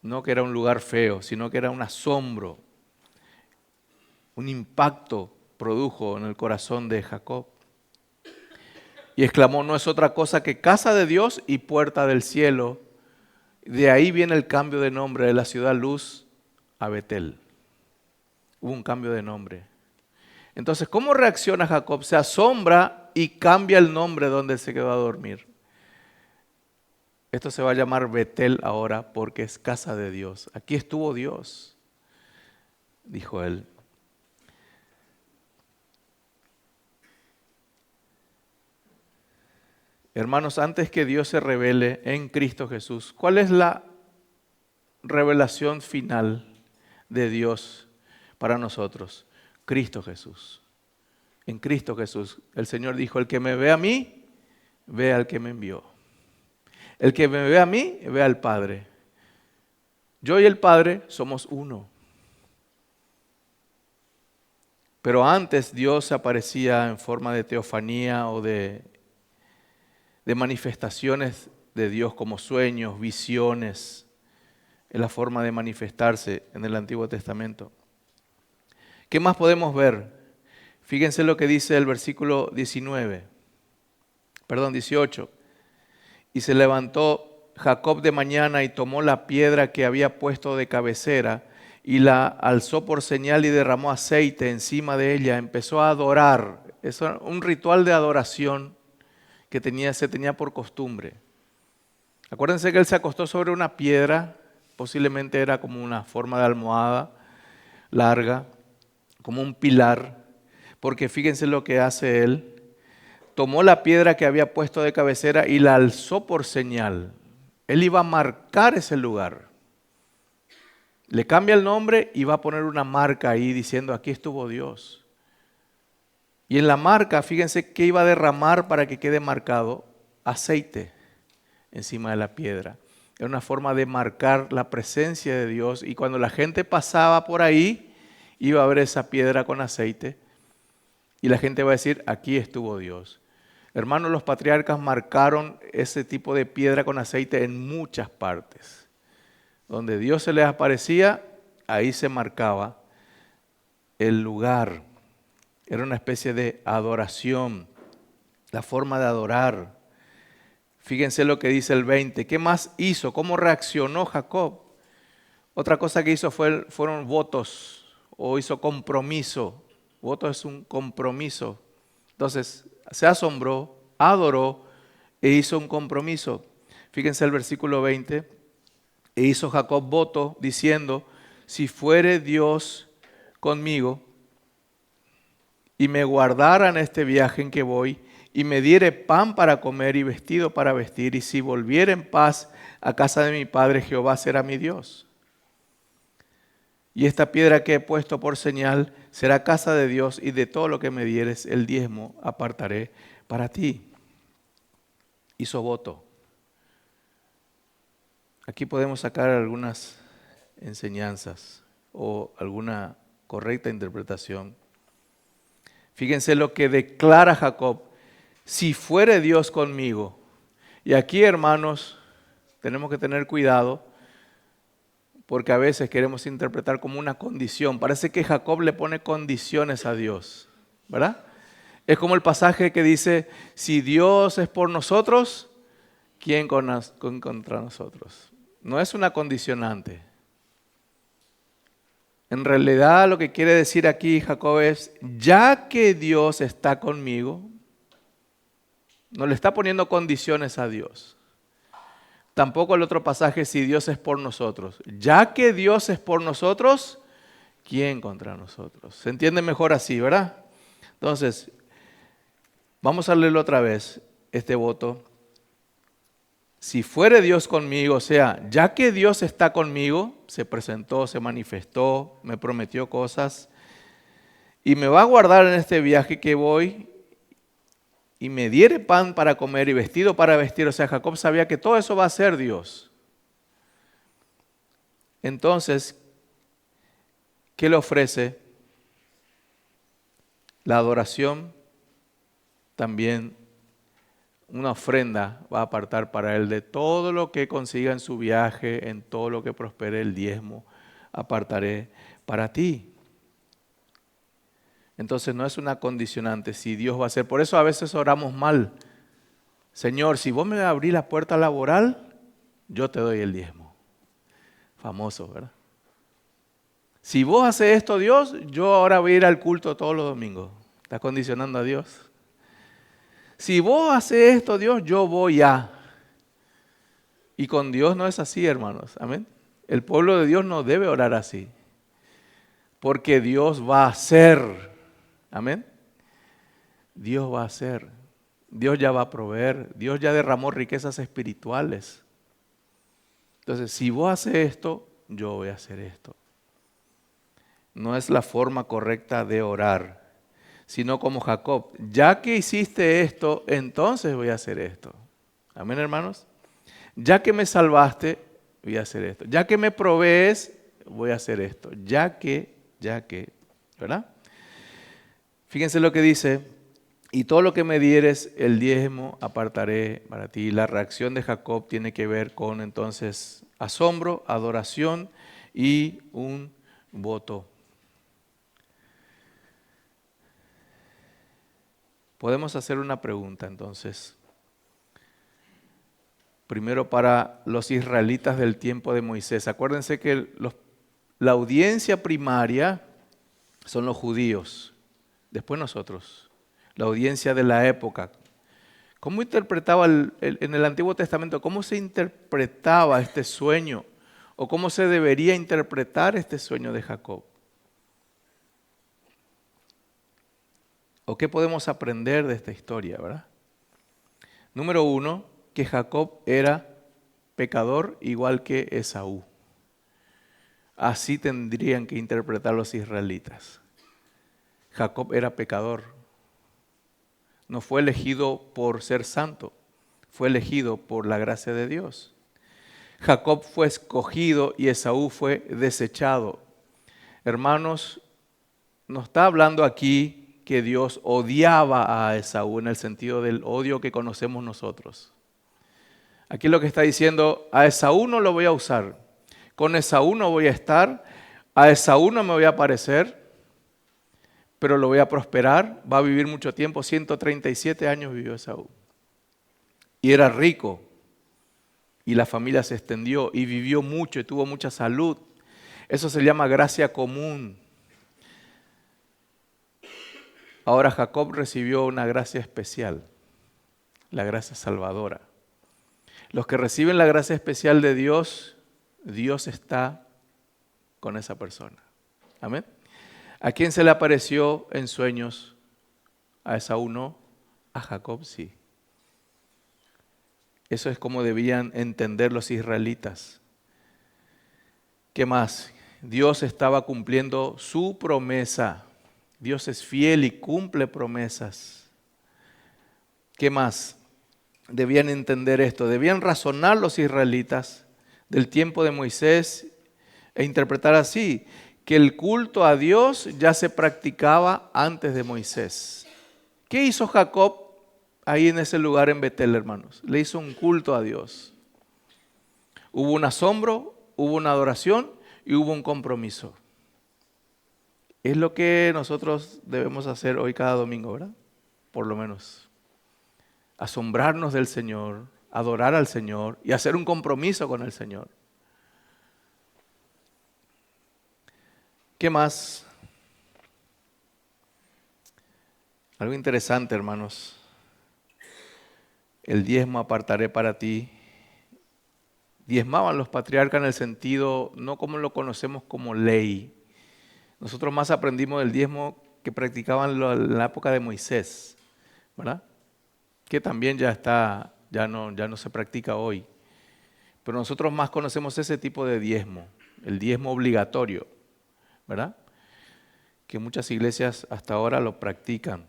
No que era un lugar feo, sino que era un asombro. Un impacto produjo en el corazón de Jacob. Y exclamó, no es otra cosa que casa de Dios y puerta del cielo. De ahí viene el cambio de nombre de la ciudad Luz a Betel. Hubo un cambio de nombre. Entonces, ¿cómo reacciona Jacob? Se asombra y cambia el nombre donde se quedó a dormir. Esto se va a llamar Betel ahora porque es casa de Dios. Aquí estuvo Dios, dijo él. Hermanos, antes que Dios se revele en Cristo Jesús, ¿cuál es la revelación final de Dios para nosotros? Cristo Jesús. En Cristo Jesús, el Señor dijo, el que me ve a mí, ve al que me envió. El que me ve a mí, ve al Padre. Yo y el Padre somos uno. Pero antes Dios se aparecía en forma de teofanía o de manifestaciones de Dios como sueños, visiones. Es la forma de manifestarse en el Antiguo Testamento. ¿Qué más podemos ver? Fíjense lo que dice el versículo 18. Y se levantó Jacob de mañana y tomó la piedra que había puesto de cabecera y la alzó por señal y derramó aceite encima de ella. Empezó a adorar. Es un ritual de adoración que se tenía por costumbre. Acuérdense que él se acostó sobre una piedra, posiblemente era como una forma de almohada larga, como un pilar, porque fíjense lo que hace él. Tomó la piedra que había puesto de cabecera y la alzó por señal. Él iba a marcar ese lugar. Le cambia el nombre y va a poner una marca ahí diciendo, aquí estuvo Dios. Y en la marca, fíjense que iba a derramar para que quede marcado aceite encima de la piedra. Era una forma de marcar la presencia de Dios y cuando la gente pasaba por ahí, iba a ver esa piedra con aceite y la gente va a decir, aquí estuvo Dios. Hermanos, los patriarcas marcaron ese tipo de piedra con aceite en muchas partes. Donde Dios se les aparecía, ahí se marcaba el lugar. Era una especie de adoración, la forma de adorar. Fíjense lo que dice el 20. ¿Qué más hizo? ¿Cómo reaccionó Jacob? Otra cosa que hizo fueron votos o hizo compromiso. Voto es un compromiso. Entonces, se asombró, adoró e hizo un compromiso. Fíjense el versículo 20. E hizo Jacob voto diciendo, si fuere Dios conmigo y me guardara en este viaje en que voy y me diere pan para comer y vestido para vestir y si volviera en paz a casa de mi padre, Jehová será mi Dios. Y esta piedra que he puesto por señal será casa de Dios, y de todo lo que me dieres, el diezmo apartaré para ti. Hizo voto. Aquí podemos sacar algunas enseñanzas o alguna correcta interpretación. Fíjense lo que declara Jacob: si fuere Dios conmigo. Y aquí, hermanos, tenemos que tener cuidado, porque a veces queremos interpretar como una condición. Parece que Jacob le pone condiciones a Dios, ¿verdad? Es como el pasaje que dice: si Dios es por nosotros, ¿quién contra nosotros? No es una condicionante. En realidad lo que quiere decir aquí Jacob es: ya que Dios está conmigo, no le está poniendo condiciones a Dios. Tampoco el otro pasaje: si Dios es por nosotros. Ya que Dios es por nosotros, ¿quién contra nosotros? Se entiende mejor así, ¿verdad? Entonces, vamos a leerlo otra vez, este voto. Si fuere Dios conmigo, o sea, ya que Dios está conmigo, se presentó, se manifestó, me prometió cosas, y me va a guardar en este viaje que voy, y me diere pan para comer y vestido para vestir. O sea, Jacob sabía que todo eso va a ser Dios. Entonces, ¿qué le ofrece? La adoración, también una ofrenda va a apartar para él de todo lo que consiga en su viaje, en todo lo que prospere, el diezmo apartaré para ti. Entonces no es una condicionante, si Dios va a hacer. Por eso a veces oramos mal. Señor, si vos me abrís la puerta laboral, yo te doy el diezmo. Famoso, ¿verdad? Si vos haces esto, Dios, yo ahora voy a ir al culto todos los domingos. ¿Estás condicionando a Dios? Si vos haces esto, Dios, yo voy a. Y con Dios no es así, hermanos. Amén. El pueblo de Dios no debe orar así, porque Dios va a hacer. Amén. Dios va a hacer. Dios ya va a proveer. Dios ya derramó riquezas espirituales. Entonces, si vos haces esto, yo voy a hacer esto. No es la forma correcta de orar, sino como Jacob: ya que hiciste esto, entonces voy a hacer esto. Amén, hermanos. Ya que me salvaste, voy a hacer esto. Ya que me provees, voy a hacer esto. Ya que, ¿verdad? Fíjense lo que dice: y todo lo que me dieres, el diezmo apartaré para ti. La reacción de Jacob tiene que ver con entonces asombro, adoración y un voto. Podemos hacer una pregunta entonces. Primero, para los israelitas del tiempo de Moisés. Acuérdense que la audiencia primaria son los judíos, después nosotros, la audiencia de la época. ¿Cómo interpretaba en el Antiguo Testamento, cómo se interpretaba este sueño? ¿O cómo se debería interpretar este sueño de Jacob? ¿O qué podemos aprender de esta historia, verdad? Número 1, que Jacob era pecador igual que Esaú. Así tendrían que interpretar los israelitas. Jacob era pecador. No fue elegido por ser santo, fue elegido por la gracia de Dios. Jacob fue escogido y Esaú fue desechado. Hermanos, no está hablando aquí que Dios odiaba a Esaú en el sentido del odio que conocemos nosotros. Aquí lo que está diciendo: a Esaú no lo voy a usar, con Esaú no voy a estar, a Esaú no me voy a parecer, pero lo voy a prosperar, va a vivir mucho tiempo. 137 años vivió Esaú. Y era rico, y la familia se extendió, y vivió mucho, y tuvo mucha salud. Eso se llama gracia común. Ahora Jacob recibió una gracia especial, la gracia salvadora. Los que reciben la gracia especial de Dios, Dios está con esa persona. Amén. ¿A quién se le apareció en sueños? A Esaú no, a Jacob sí. Eso es como debían entender los israelitas. ¿Qué más? Dios estaba cumpliendo su promesa. Dios es fiel y cumple promesas. ¿Qué más? Debían entender esto, debían razonar los israelitas del tiempo de Moisés e interpretar así, que el culto a Dios ya se practicaba antes de Moisés. ¿Qué hizo Jacob ahí en ese lugar en Betel, hermanos? Le hizo un culto a Dios. Hubo un asombro, hubo una adoración y hubo un compromiso. Es lo que nosotros debemos hacer hoy cada domingo, ¿verdad? Por lo menos. Asombrarnos del Señor, adorar al Señor y hacer un compromiso con el Señor. ¿Qué más? Algo interesante, hermanos. El diezmo apartaré para ti. Diezmaban los patriarcas en el sentido, no como lo conocemos como ley. Nosotros más aprendimos del diezmo que practicaban en la época de Moisés, ¿verdad? Que también ya no se practica hoy. Pero nosotros más conocemos ese tipo de diezmo, el diezmo obligatorio, ¿verdad? Que muchas iglesias hasta ahora lo practican.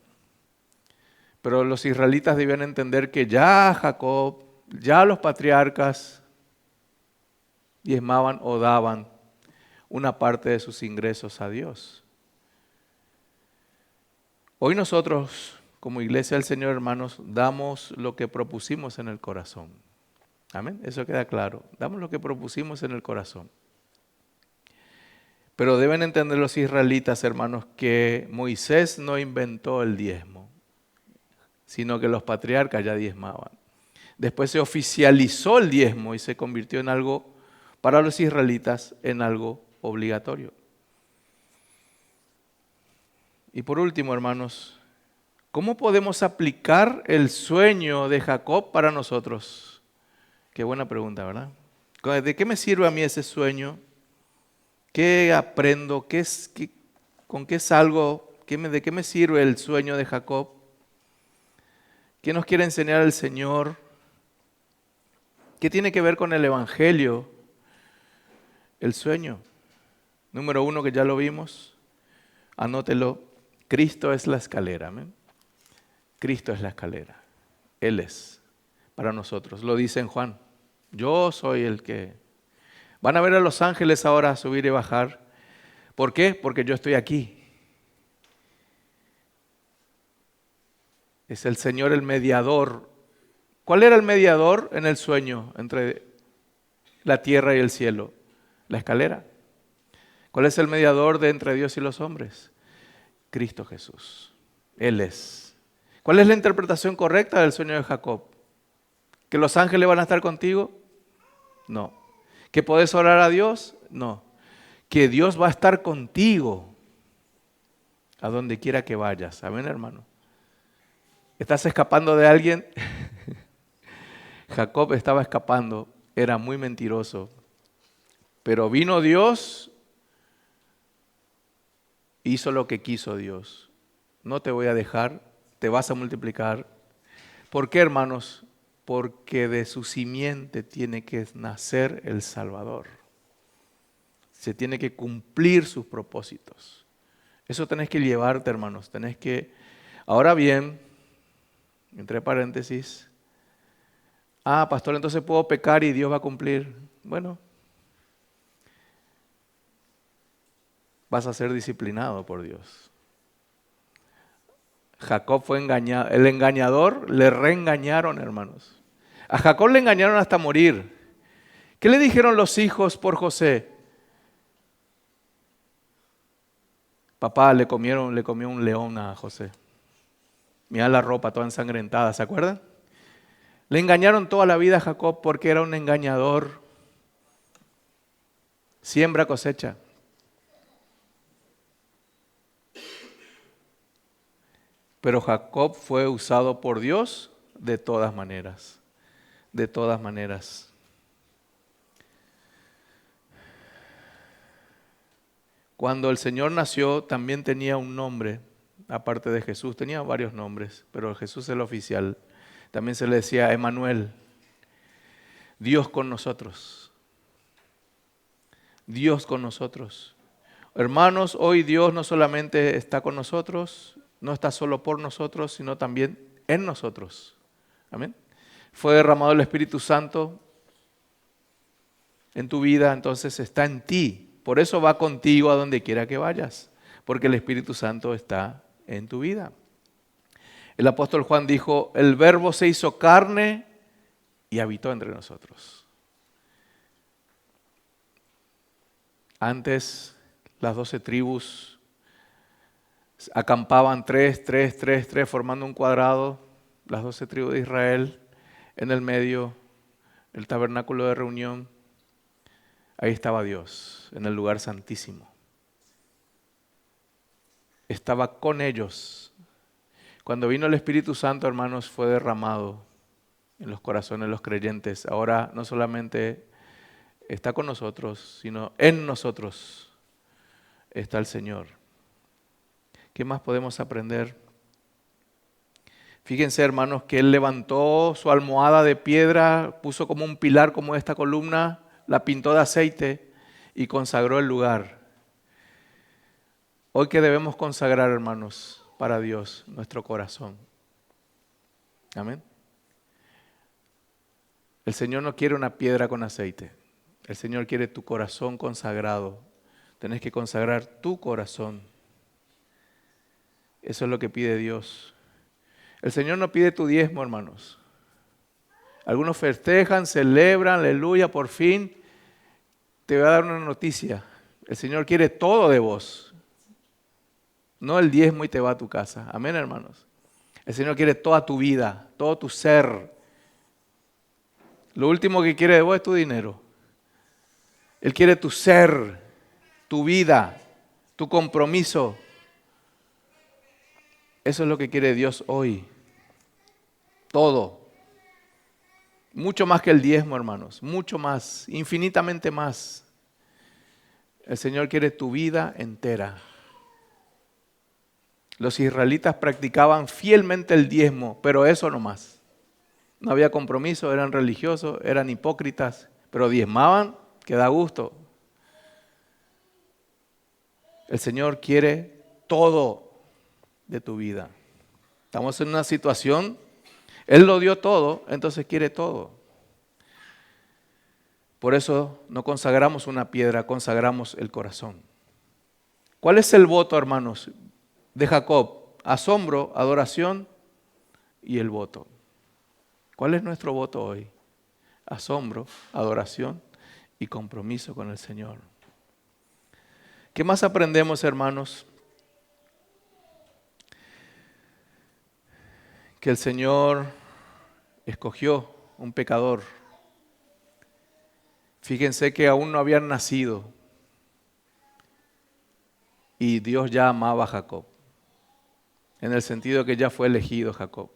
Pero los israelitas debían entender que ya Jacob, ya los patriarcas diezmaban o daban una parte de sus ingresos a Dios. Hoy nosotros, como iglesia del Señor, hermanos, damos lo que propusimos en el corazón. Amén, eso queda claro. Damos lo que propusimos en el corazón. Pero deben entender los israelitas, hermanos, que Moisés no inventó el diezmo, sino que los patriarcas ya diezmaban. Después se oficializó el diezmo y se convirtió en algo, para los israelitas, en algo obligatorio. Y por último, hermanos, ¿cómo podemos aplicar el sueño de Jacob para nosotros? Qué buena pregunta, ¿verdad? ¿De qué me sirve a mí ese sueño? ¿Qué aprendo? ¿Con qué salgo? ¿De qué me sirve el sueño de Jacob? ¿Qué nos quiere enseñar el Señor? ¿Qué tiene que ver con el Evangelio? El sueño. Número 1, que ya lo vimos, anótelo. Cristo es la escalera. ¿Amén? Cristo es la escalera. Él es para nosotros. Lo dice en Juan. Yo soy el que... Van a ver a los ángeles ahora subir y bajar. ¿Por qué? Porque yo estoy aquí. Es el Señor el mediador. ¿Cuál era el mediador en el sueño entre la tierra y el cielo? La escalera. ¿Cuál es el mediador de entre Dios y los hombres? Cristo Jesús. Él es. ¿Cuál es la interpretación correcta del sueño de Jacob? ¿Que los ángeles van a estar contigo? No. ¿Que podés orar a Dios? No. Que Dios va a estar contigo a donde quiera que vayas. Amén, hermano. ¿Estás escapando de alguien? Jacob estaba escapando, era muy mentiroso. Pero vino Dios, hizo lo que quiso Dios. No te voy a dejar, te vas a multiplicar. ¿Por qué, hermanos? Porque de su simiente tiene que nacer el Salvador. Se tiene que cumplir sus propósitos. Eso tenés que llevarte, hermanos. Tenés que... Ahora bien, entre paréntesis, pastor, entonces puedo pecar y Dios va a cumplir. Bueno, vas a ser disciplinado por Dios. Jacob fue engañado. El engañador le reengañaron, hermanos. A Jacob le engañaron hasta morir. ¿Qué le dijeron los hijos por José? Papá, le comió un león a José. Mirá la ropa toda ensangrentada, ¿se acuerdan? Le engañaron toda la vida a Jacob porque era un engañador. Siembra, cosecha. Pero Jacob fue usado por Dios de todas maneras. De todas maneras. Cuando el Señor nació, también tenía un nombre, aparte de Jesús. Tenía varios nombres, pero Jesús es el oficial. También se le decía Emmanuel, Dios con nosotros. Dios con nosotros. Hermanos, hoy Dios no solamente está con nosotros, no está solo por nosotros, sino también en nosotros. Amén. Fue derramado el Espíritu Santo en tu vida, entonces está en ti. Por eso va contigo a donde quiera que vayas, porque el Espíritu Santo está en tu vida. El apóstol Juan dijo, el Verbo se hizo carne y habitó entre nosotros. Antes las 12 tribus acampaban 3, formando un cuadrado, las 12 tribus de Israel, en el medio, el tabernáculo de reunión. Ahí estaba Dios, en el lugar santísimo. Estaba con ellos. Cuando vino el Espíritu Santo, hermanos, fue derramado en los corazones de los creyentes. Ahora no solamente está con nosotros, sino en nosotros está el Señor. ¿Qué más podemos aprender? Fíjense, hermanos, que Él levantó su almohada de piedra, puso como un pilar como esta columna, la pintó de aceite y consagró el lugar. Hoy que debemos consagrar, hermanos, para Dios nuestro corazón. Amén. El Señor no quiere una piedra con aceite. El Señor quiere tu corazón consagrado. Tenés que consagrar tu corazón. Eso es lo que pide Dios. El Señor no pide tu diezmo, hermanos. Algunos festejan, celebran, aleluya, por fin. Te voy a dar una noticia. El Señor quiere todo de vos. No el diezmo y te va a tu casa. Amén, hermanos. El Señor quiere toda tu vida, todo tu ser. Lo último que quiere de vos es tu dinero. Él quiere tu ser, tu vida, tu compromiso. Eso es lo que quiere Dios hoy. Todo. Mucho más que el diezmo, hermanos. Mucho más, infinitamente más. El Señor quiere tu vida entera. Los israelitas practicaban fielmente el diezmo, pero eso no más. No había compromiso, eran religiosos, eran hipócritas, pero diezmaban, que da gusto. El Señor quiere todo de tu vida. Estamos en una situación, Él lo dio todo, entonces quiere todo. Por eso no consagramos una piedra, consagramos el corazón. ¿Cuál es el voto, hermanos, de Jacob? Asombro, adoración y el voto. ¿Cuál es nuestro voto hoy? Asombro, adoración y compromiso con el Señor. ¿Qué más aprendemos, hermanos? Que el Señor escogió un pecador. Fíjense que aún no habían nacido y Dios ya amaba a Jacob, en el sentido que ya fue elegido Jacob.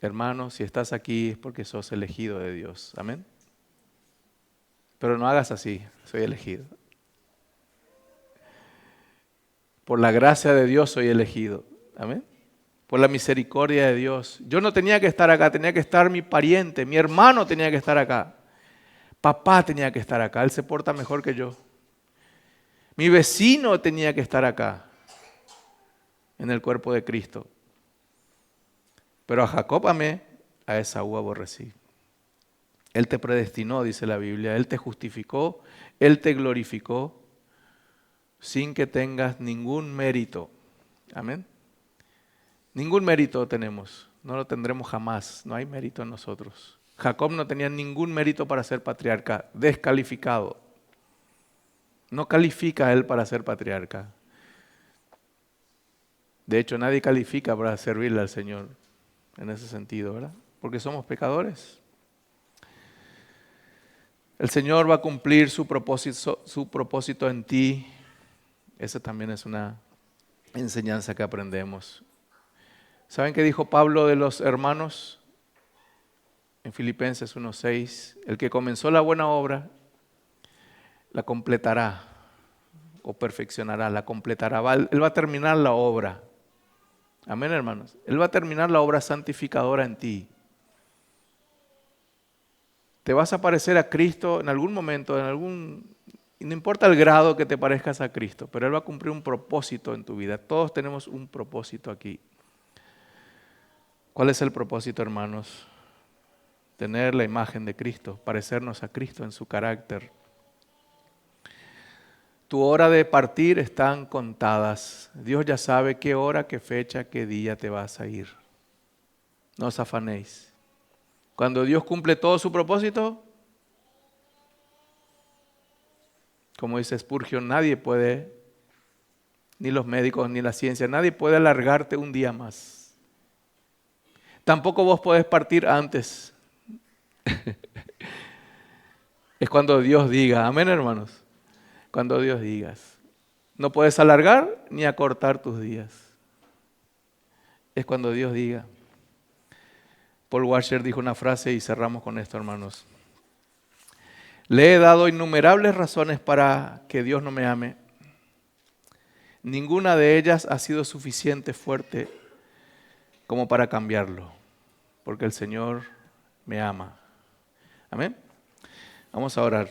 Hermano, si estás aquí es porque sos elegido de Dios. Amén. Pero no hagas así, soy elegido. Por la gracia de Dios soy elegido. Amén. Por la misericordia de Dios. Yo no tenía que estar acá, tenía que estar mi pariente, mi hermano tenía que estar acá. Papá tenía que estar acá, él se porta mejor que yo. Mi vecino tenía que estar acá, en el cuerpo de Cristo. Pero a Jacob amé, a Esaú aborrecí. Él te predestinó, dice la Biblia, Él te justificó, Él te glorificó, sin que tengas ningún mérito. Amén. Ningún mérito tenemos, no lo tendremos jamás, no hay mérito en nosotros. Jacob no tenía ningún mérito para ser patriarca, descalificado. No califica a él para ser patriarca. De hecho, nadie califica para servirle al Señor en ese sentido, ¿verdad? Porque somos pecadores. El Señor va a cumplir su propósito en ti. Esa también es una enseñanza que aprendemos. ¿Saben qué dijo Pablo de los hermanos? En Filipenses 1:6, el que comenzó la buena obra, la completará o perfeccionará, la completará. Él va a terminar la obra. Amén, hermanos. Él va a terminar la obra santificadora en ti. Te vas a parecer a Cristo en algún momento, y no importa el grado que te parezcas a Cristo, pero Él va a cumplir un propósito en tu vida. Todos tenemos un propósito aquí. ¿Cuál es el propósito, hermanos? Tener la imagen de Cristo, parecernos a Cristo en su carácter. Tu hora de partir están contadas. Dios ya sabe qué hora, qué fecha, qué día te vas a ir. No os afanéis. Cuando Dios cumple todo su propósito, como dice Spurgeon, nadie puede, ni los médicos, ni la ciencia, nadie puede alargarte un día más. Tampoco vos podés partir antes. Es cuando Dios diga, amén, hermanos. Cuando Dios digas. No puedes alargar ni acortar tus días. Es cuando Dios diga. Paul Washer dijo una frase y cerramos con esto, hermanos. Le he dado innumerables razones para que Dios no me ame. Ninguna de ellas ha sido suficiente fuerte como para cambiarlo, porque el Señor me ama. Amén. Vamos a orar.